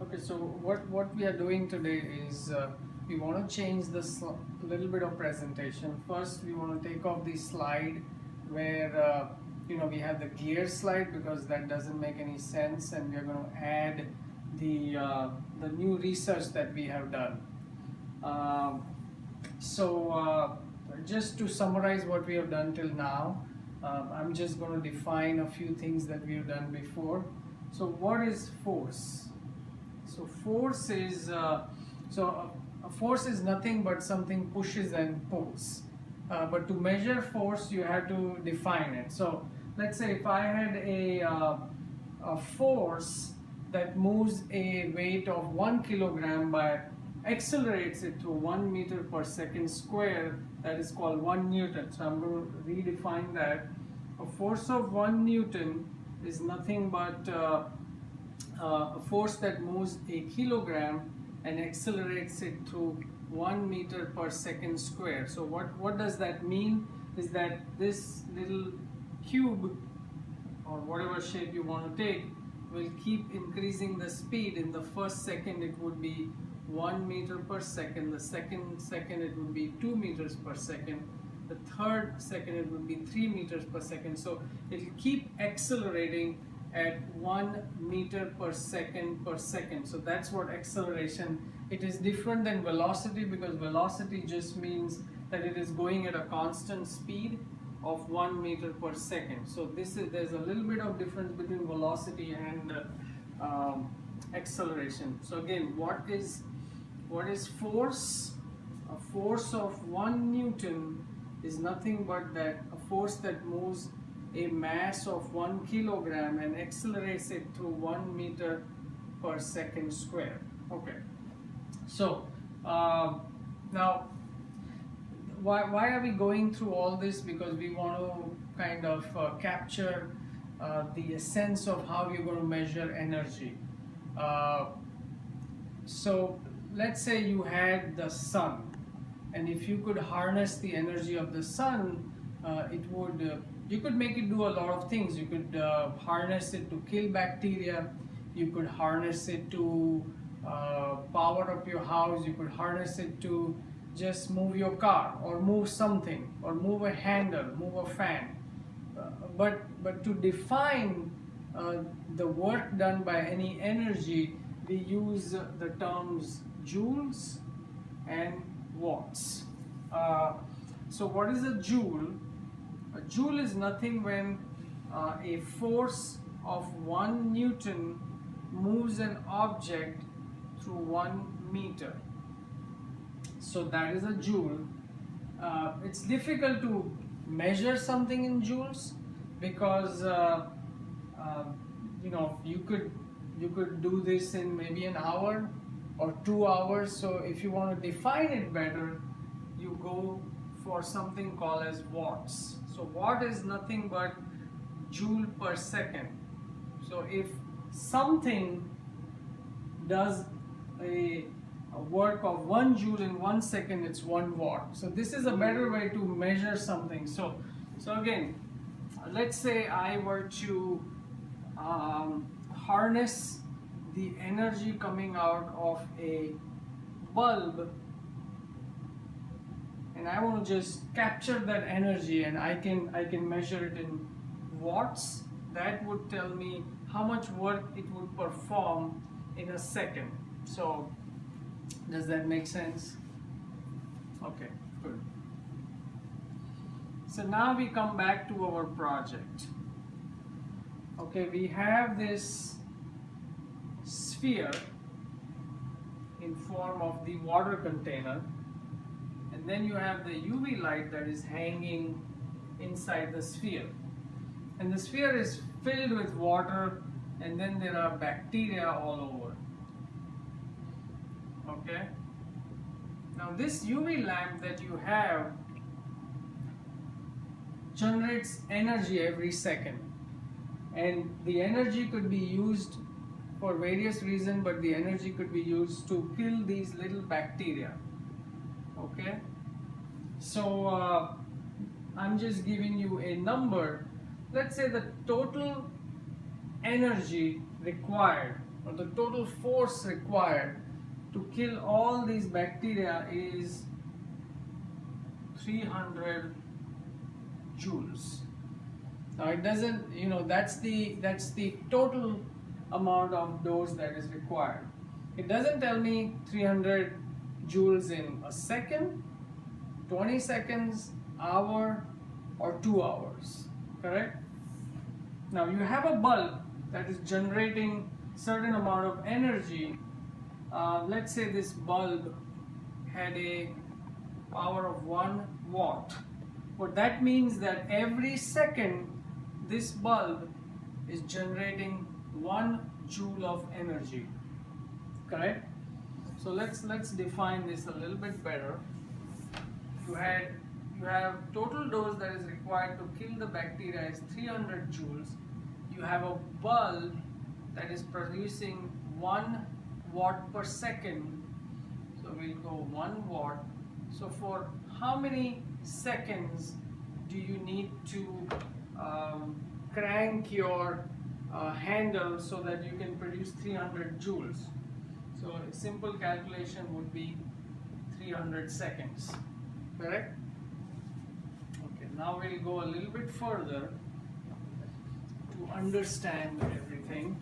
Okay, so what we are doing today is we want to change this little bit of presentation. First, we want to take off the slide where we have the gear slide because that doesn't make any sense, and we are going to add the new research that we have done. Um, so just to summarize what we have done till now, I'm just going to define a few things that we have done before. So what is force? So force is a force is nothing but something pushes and pulls. But to measure force, you have to define it. So let's say if I had a force that moves a weight of 1 kilogram by accelerates it to 1 meter per second square, that is called 1 Newton. So I'm going to redefine that. A force of 1 Newton is nothing but a force that moves a kilogram and accelerates it through 1 meter per second square. So what does that mean is that this little cube or whatever shape you want to take will keep increasing the speed. In the first second it would be 1 meter per second, the second it would be 2 meters per second, the third second it would be 3 meters per second. So it will keep accelerating at 1 meter per second. So that's what acceleration. It is different than velocity because velocity just means that it is going at a constant speed of 1 meter per second. So there's a little bit of difference between velocity and acceleration. So again, what is force? A force of 1 Newton is nothing but that a force that moves a mass of 1 kilogram and accelerates it through 1 meter per second square. Okay, so now why are we going through all this? Because we want to kind of capture the essence of how you're going to measure energy. So let's say you had the sun, and if you could harness the energy of the sun, you could make it do a lot of things. You could harness it to kill bacteria. You could harness it to power up your house. You could harness it to just move your car or move something or move a handle, move a fan. But to define the work done by any energy, we use the terms joules and watts. So what is a joule? A joule is nothing when a force of 1 Newton moves an object through 1 meter. So that is a joule. It's difficult to measure something in joules because you could do this in maybe an hour or 2 hours. So if you want to define it better, you go for something called as watts. So watt is nothing but joule per second. So if something does a work of 1 joule in 1 second, it's 1 watt. So this is a better way to measure something. So again, let's say I were to harness the energy coming out of a bulb, and I want to just capture that energy, and I can measure it in watts. That would tell me how much work it would perform in a second. So does that make sense? Okay, good. So now we come back to our project. Okay, we have this sphere in form of the water container, and then you have the UV light that is hanging inside the sphere, and the sphere is filled with water, and then there are bacteria all over. Okay, now this UV lamp that you have generates energy every second, and the energy could be used for various reasons, but the energy could be used to kill these little bacteria. Okay, so I'm just giving you a number. Let's say the total energy required or the total force required to kill all these bacteria is 300 joules. Now it doesn't, that's the total amount of dose that is required. It doesn't tell me 300 joules in a second, 20 seconds, hour, or 2 hours, correct? Now you have a bulb that is generating certain amount of energy. Let's say this bulb had a power of 1 watt. What that means that every second this bulb is generating 1 joule of energy, correct? So let's define this a little bit better. You have total dose that is required to kill the bacteria is 300 joules. You have a bulb that is producing 1 watt per second. So we'll go 1 watt. So for how many seconds do you need to crank your handle so that you can produce 300 joules? So a simple calculation would be 300 seconds, correct? Okay, now we'll go a little bit further to understand everything.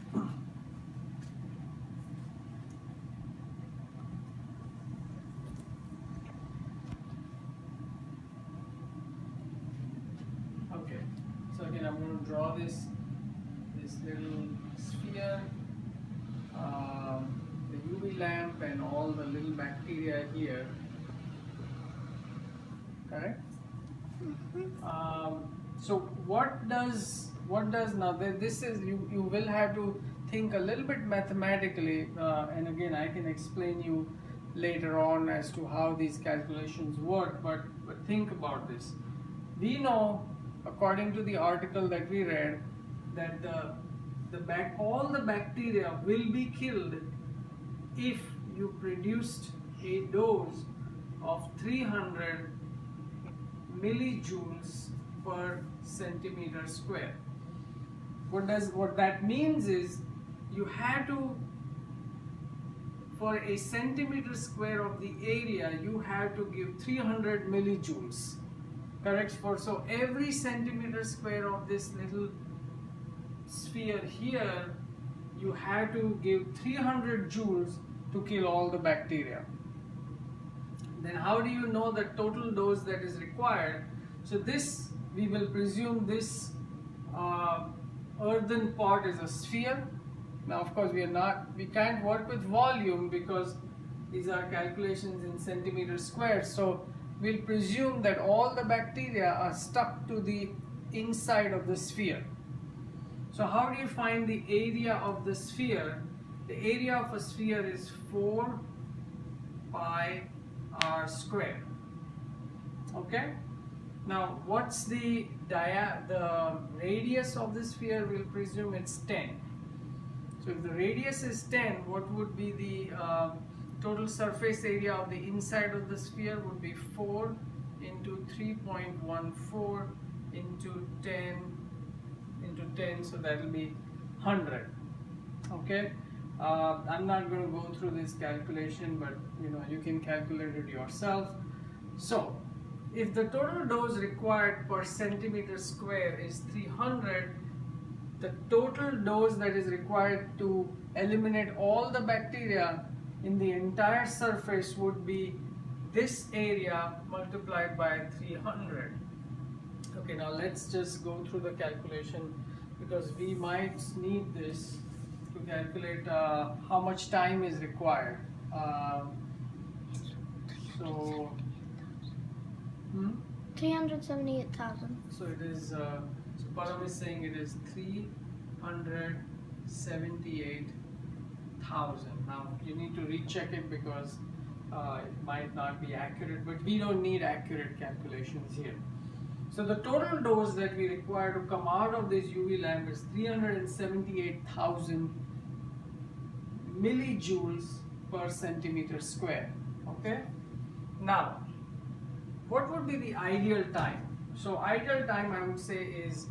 Okay, so again I'm going to draw this little sphere, the UV lamp and all the little bacteria here, correct? So what does now this is, you will have to think a little bit mathematically, and again I can explain you later on as to how these calculations work, but think about this. We know, according to the article that we read, that all the bacteria will be killed if you produced a dose of 300 millijoules per centimeter square. What that means is you have to, for a centimeter square of the area, you have to give 300 millijoules, correct? So every centimeter square of this little sphere here, you have to give 300 joules to kill all the bacteria. Then how do you know the total dose that is required? So this, we will presume this earthen pot is a sphere. Now of course we can't work with volume because these are calculations in centimeters squared. So we'll presume that all the bacteria are stuck to the inside of the sphere. So how do you find the area of the sphere? The area of a sphere is 4 pi r squared. Okay? Now what's the radius of the sphere? We'll presume it's 10. So if the radius is 10, what would be the total surface area of the inside of the sphere? Would be 4 into 3.14 into 10, so that will be 100. Okay, I'm not going to go through this calculation, but you can calculate it yourself. So if the total dose required per centimeter square is 300, the total dose that is required to eliminate all the bacteria in the entire surface would be this area multiplied by 300. Okay, now let's just go through the calculation because we might need this to calculate how much time is required. So 378,000. So it is, so Param is saying it is 378,000. Now you need to recheck it because it might not be accurate, but we don't need accurate calculations here. So the total dose that we require to come out of this UV lamp is 378,000 millijoules per centimeter square. Okay? Now, what would be the ideal time? So ideal time I would say is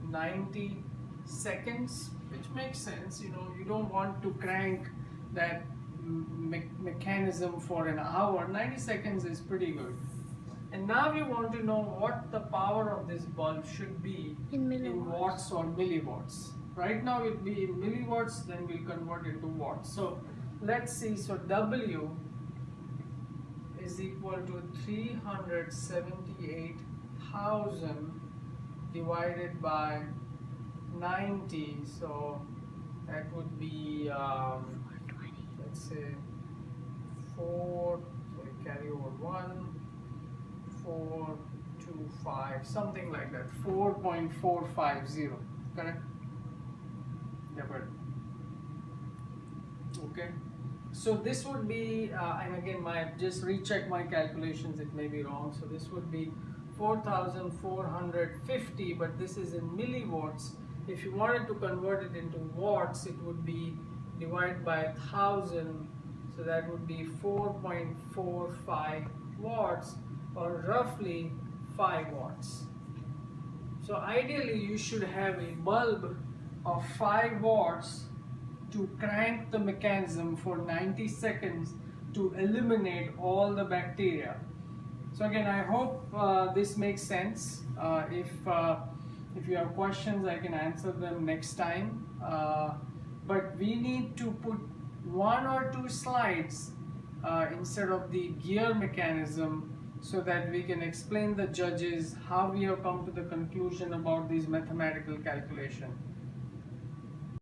90 seconds which makes sense. You know, you don't want to crank that mechanism for an hour. 90 seconds is pretty good. And now we want to know what the power of this bulb should be in watts or milliwatts. Right now it will be in milliwatts, then we'll convert into watts. So let's see, so W is equal to 378,000 divided by 90, so that would be let's say 4, so we carry over 1, 4, 2, 5, something like that, 4.450, correct? Yeah, but okay. So this would be, and again, just recheck my calculations, it may be wrong. So this would be 4,450, but this is in milliwatts. If you wanted to convert it into watts, it would be divided by 1,000. So that would be 4.45 watts, or roughly 5 watts. So ideally, you should have a bulb of 5 watts to crank the mechanism for 90 seconds to eliminate all the bacteria. So again, I hope this makes sense. If you have questions, I can answer them next time. But we need to put 1 or 2 slides instead of the gear mechanism, so that we can explain the judges how we have come to the conclusion about these mathematical calculations.